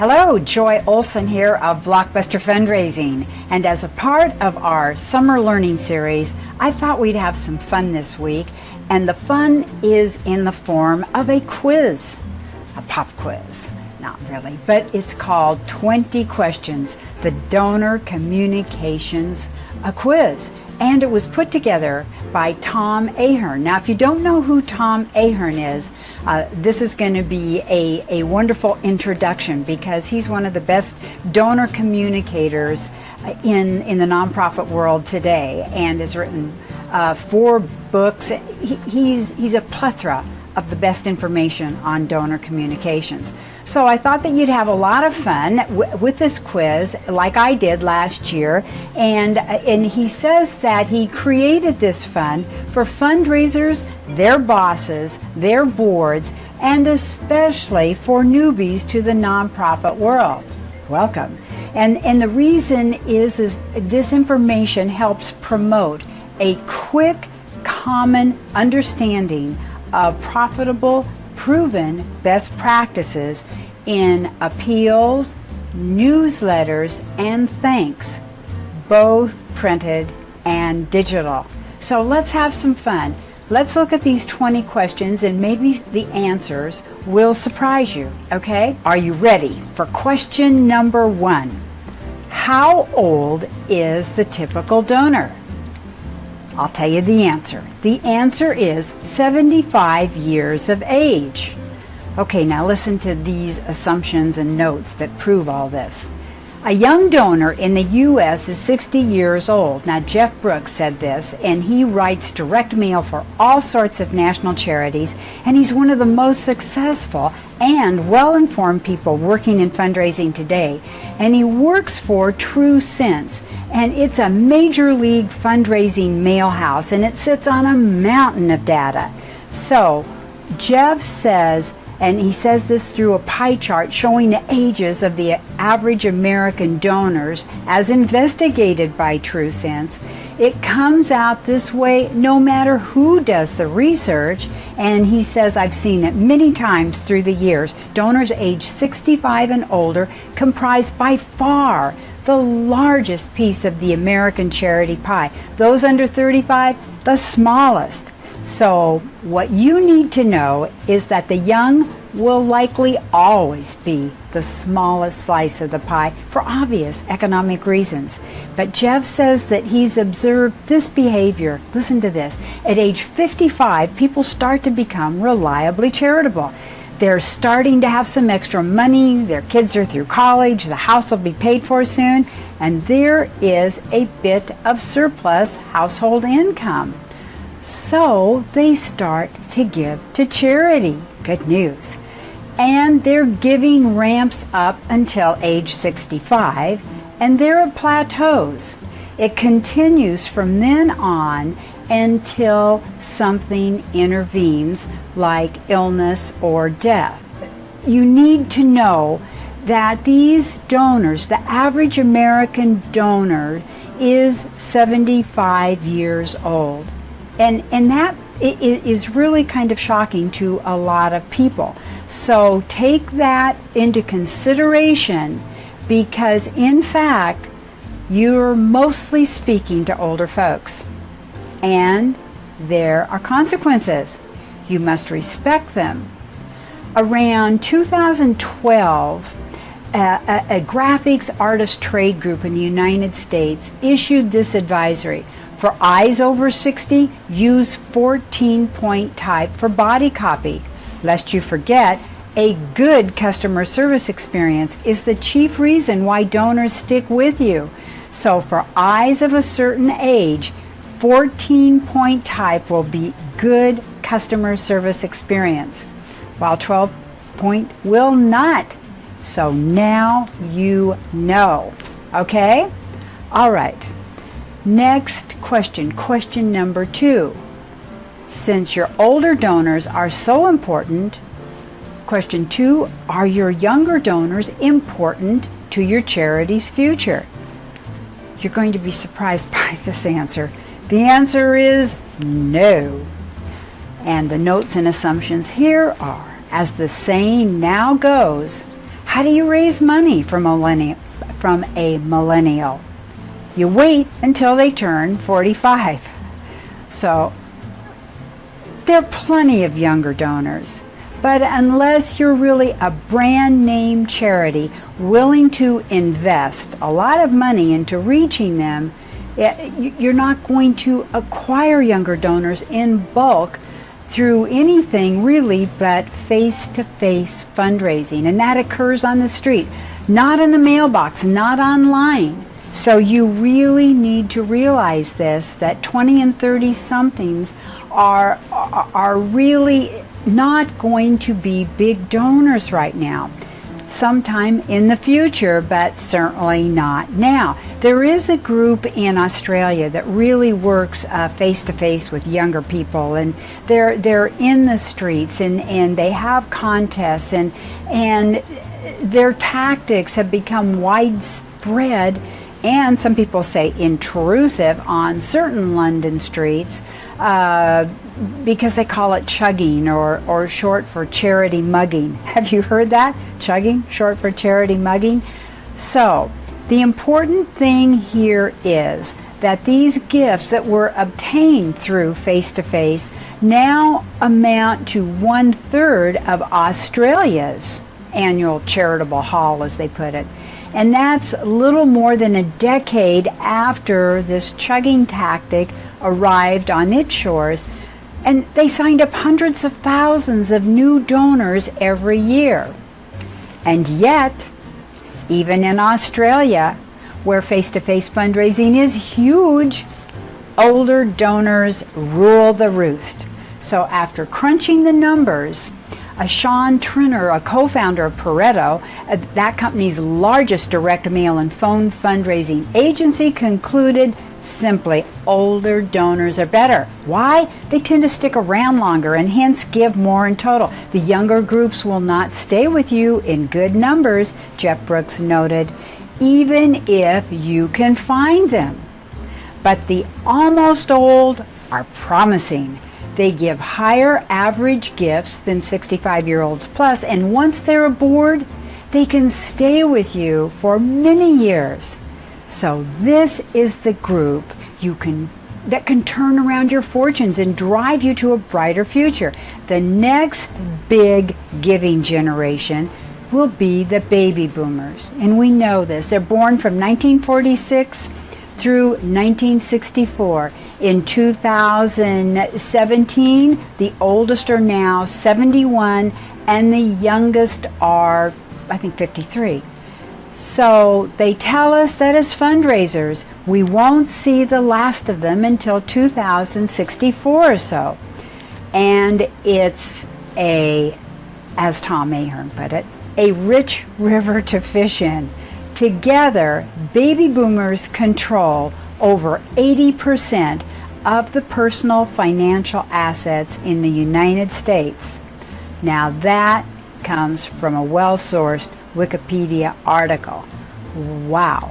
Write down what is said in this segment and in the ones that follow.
Hello, Joy Olson here of BlockBuster Fundraising, and as a part of our summer learning series, I thought we'd have some fun this week, and the fun is in the form of a quiz, a pop quiz. Not really, but it's called 20 Questions, the Donor Communications Quiz. And it was put together by Tom Ahern. Now, if you don't know who Tom Ahern is, this is going to be a wonderful introduction because he's one of the best donor communicators in the nonprofit world today and has written 4 books. He's a plethora of the best information on donor communications. So I thought that you'd have a lot of fun with this quiz like I did last year, and he says that he created this fun for fundraisers, their bosses, their boards, and especially for newbies to the nonprofit world. Welcome. And the reason is this information helps promote a quick, common understanding of profitable, proven best practices in appeals, newsletters, and thanks, both printed and digital. So let's have some fun. Let's look at these 20 questions and maybe the answers will surprise you, okay? Are you ready for question number 1? How old is the typical donor? I'll tell you the answer. The answer is 75 years of age. Okay, now listen to these assumptions and notes that prove all this. A young donor in the U.S. is 60 years old. Now, Jeff Brooks said this, and he writes direct mail for all sorts of national charities, and he's one of the most successful and well-informed people working in fundraising today. And he works for True Sense, and it's a major league fundraising mail house, and it sits on a mountain of data. So, Jeff says, and he says this through a pie chart showing the ages of the average American donors as investigated by True Sense. It comes out this way no matter who does the research, and he says, I've seen it many times through the years. Donors age 65 and older comprise by far the largest piece of the American charity pie. Those under 35, the smallest. So what you need to know is that the young will likely always be the smallest slice of the pie for obvious economic reasons. But Jeff says that he's observed this behavior. Listen to this. At age 55, people start to become reliably charitable. They're starting to have some extra money, their kids are through college, the house will be paid for soon, and there is a bit of surplus household income. So they start to give to charity. Good news. And their giving ramps up until age 65, and there are plateaus. It continues from then on until something intervenes, like illness or death. You need to know that these donors, the average American donor, is 75 years old. And that is really kind of shocking to a lot of people. So take that into consideration because, in fact, you're mostly speaking to older folks. And there are consequences. You must respect them. Around 2012, a graphics artist trade group in the United States issued this advisory. For eyes over 60, use 14-point type for body copy. Lest you forget, a good customer service experience is the chief reason why donors stick with you. So for eyes of a certain age, 14-point type will be good customer service experience, while 12-point will not. So now you know. Okay? All right. Next question, question number 2. Since your older donors are so important, question 2, are your younger donors important to your charity's future? You're going to be surprised by this answer. The answer is no. And the notes and assumptions here are, as the saying now goes, How do you raise money from a millennial? You wait until they turn 45. So there are plenty of younger donors, but unless you're really a brand name charity willing to invest a lot of money into reaching them, you're not going to acquire younger donors in bulk through anything really but face-to-face fundraising. And that occurs on the street, not in the mailbox, not online. So you really need to realize this, that 20 and 30 somethings are really not going to be big donors right now. Sometime in the future, but certainly not now. There is a group in Australia that really works face-to-face with younger people, and they're in the streets, and they have contests, and their tactics have become widespread, and some people say intrusive on certain London streets, because they call it chugging, or short for charity mugging. Have you heard that? Chugging, short for charity mugging. So the important thing here is that these gifts that were obtained through face-to-face now amount to 1/3 of Australia's annual charitable haul, as they put it. And that's little more than a decade after this chugging tactic arrived on its shores, and they signed up hundreds of thousands of new donors every year. And yet, even in Australia, where face-to-face fundraising is huge, older donors rule the roost. So after crunching the numbers, Sean Trinner, a co-founder of Pareto, that company's largest direct mail and phone fundraising agency, concluded simply older donors are better. Why? They tend to stick around longer and hence give more in total. The younger groups will not stay with you in good numbers, Jeff Brooks noted, even if you can find them. But the almost old are promising. They give higher average gifts than 65-year-olds plus, and once they're aboard, they can stay with you for many years. So this is the group that can turn around your fortunes and drive you to a brighter future. The next big giving generation will be the baby boomers, and we know this. They're born from 1946 through 1964. In 2017, the oldest are now 71, and the youngest are, I think, 53. So they tell us that as fundraisers, we won't see the last of them until 2064 or so. And it's as Tom Ahern put it, a rich river to fish in. Together, baby boomers control over 80% of the personal financial assets in the United States. Now that comes from a well-sourced Wikipedia article. Wow.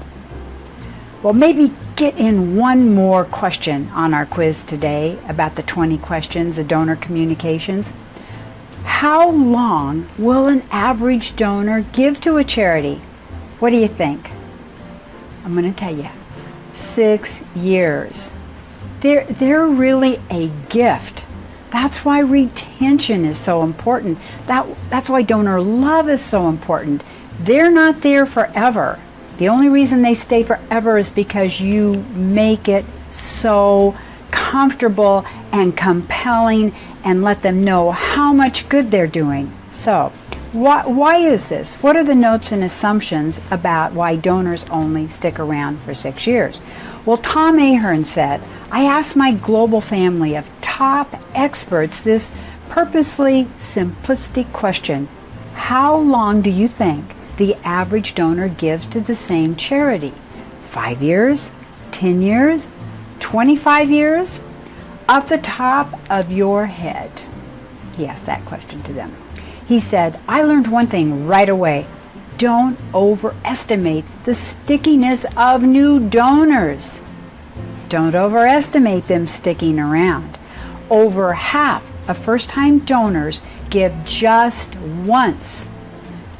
Well, maybe get in one more question on our quiz today about the 20 questions of donor communications. How long will an average donor give to a charity? What do you think? I'm going to tell you. 6 years. They're really a gift. That's why retention is so important. That's why donor love is so important. They're not there forever. The only reason they stay forever is because you make it so comfortable and compelling and let them know how much good they're doing. So, why is this? What are the notes and assumptions about why donors only stick around for 6 years? Well, Tom Ahern said, I asked my global family of top experts this purposely simplistic question. How long do you think the average donor gives to the same charity? 5 years? 10 years? 25 years? Off the top of your head. He asked that question to them. He said, I learned one thing right away. Don't overestimate the stickiness of new donors. Don't overestimate them sticking around. Over half of first-time donors give just once.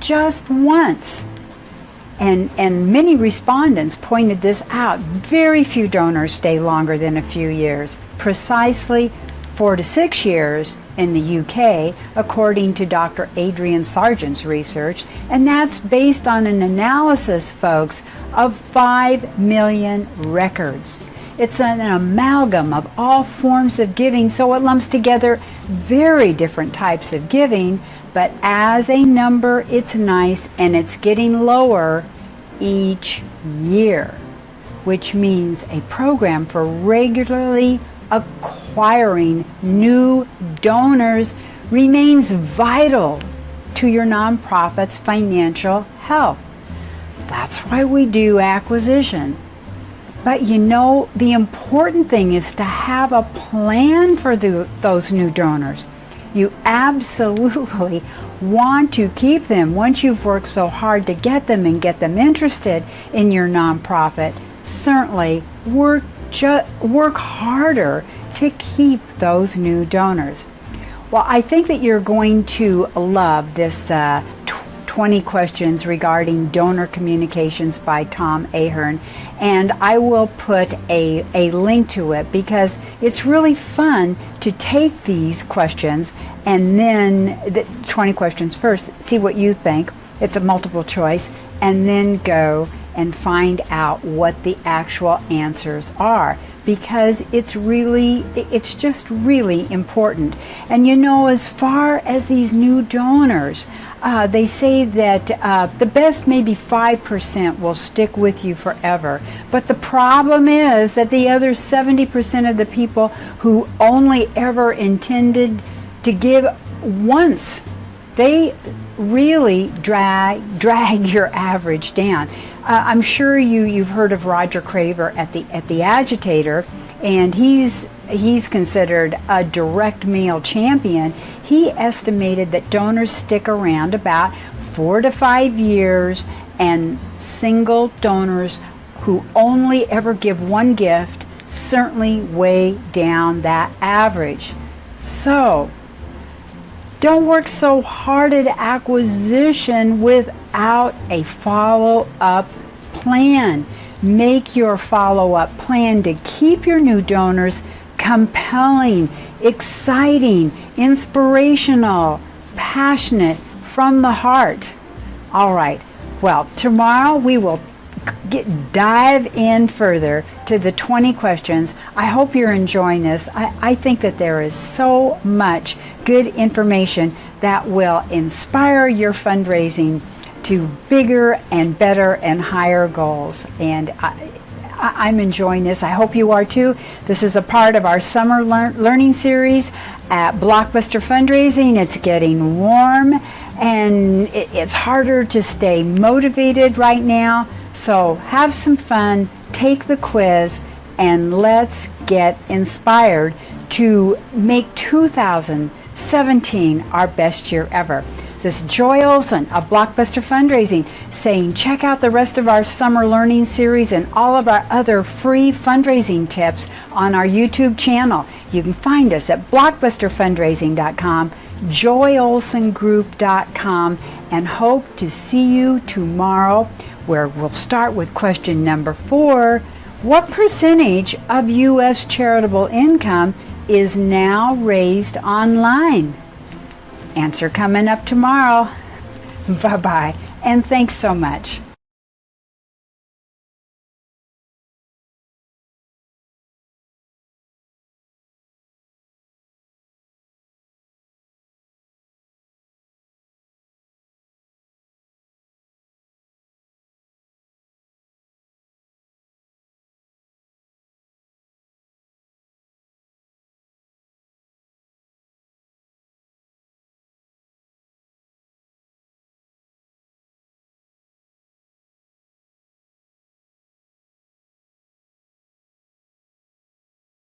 just once. And many respondents pointed this out. Very few donors stay longer than a few years, precisely 4 to 6 years in the UK, according to Dr. Adrian Sargent's research, and that's based on an analysis, folks, of 5 million records. It's an amalgam of all forms of giving, so it lumps together very different types of giving, but as a number, it's nice, and it's getting lower each year, which means a program for regularly acquiring new donors remains vital to your nonprofit's financial health. That's why we do acquisition. But you know, the important thing is to have a plan for those new donors. You absolutely want to keep them once you've worked so hard to get them and get them interested in your nonprofit. Certainly work harder to keep those new donors. Well, I think that you're going to love this 20 questions regarding donor communications by Tom Ahern, and I will put a link to it because it's really fun to take these questions and then the 20 questions first, see what you think. It's a multiple choice, and then go and find out what the actual answers are, because it's just really important. And you know, as far as these new donors, they say that the best maybe 5% will stick with you forever. But the problem is that the other 70% of the people who only ever intended to give once, they really drag your average down. I'm sure you've heard of Roger Craver at the Agitator, and he's considered a direct mail champion. He estimated that donors stick around about 4 to 5 years, and single donors who only ever give one gift certainly way down that average. So don't work so hard at acquisition without a follow-up plan. Make your follow-up plan to keep your new donors compelling, exciting, inspirational, passionate, from the heart. All right. Well, tomorrow we will dive in further to the 20 questions. I hope you're enjoying this. I think that there is so much good information that will inspire your fundraising to bigger and better and higher goals. And I'm enjoying this. I hope you are too. This is a part of our summer learning series at BlockBuster Fundraising. It's getting warm, and it's harder to stay motivated right now. So have some fun, take the quiz, and let's get inspired to make 2017 our best year ever. This is Joy Olson of BlockBuster Fundraising saying check out the rest of our summer learning series and all of our other free fundraising tips on our YouTube channel. You can find us at blockbusterfundraising.com, joyolsongroup.com, and hope to see you tomorrow, where we'll start with question number 4. What percentage of U.S. charitable income is now raised online? Answer coming up tomorrow. Bye-bye, and thanks so much.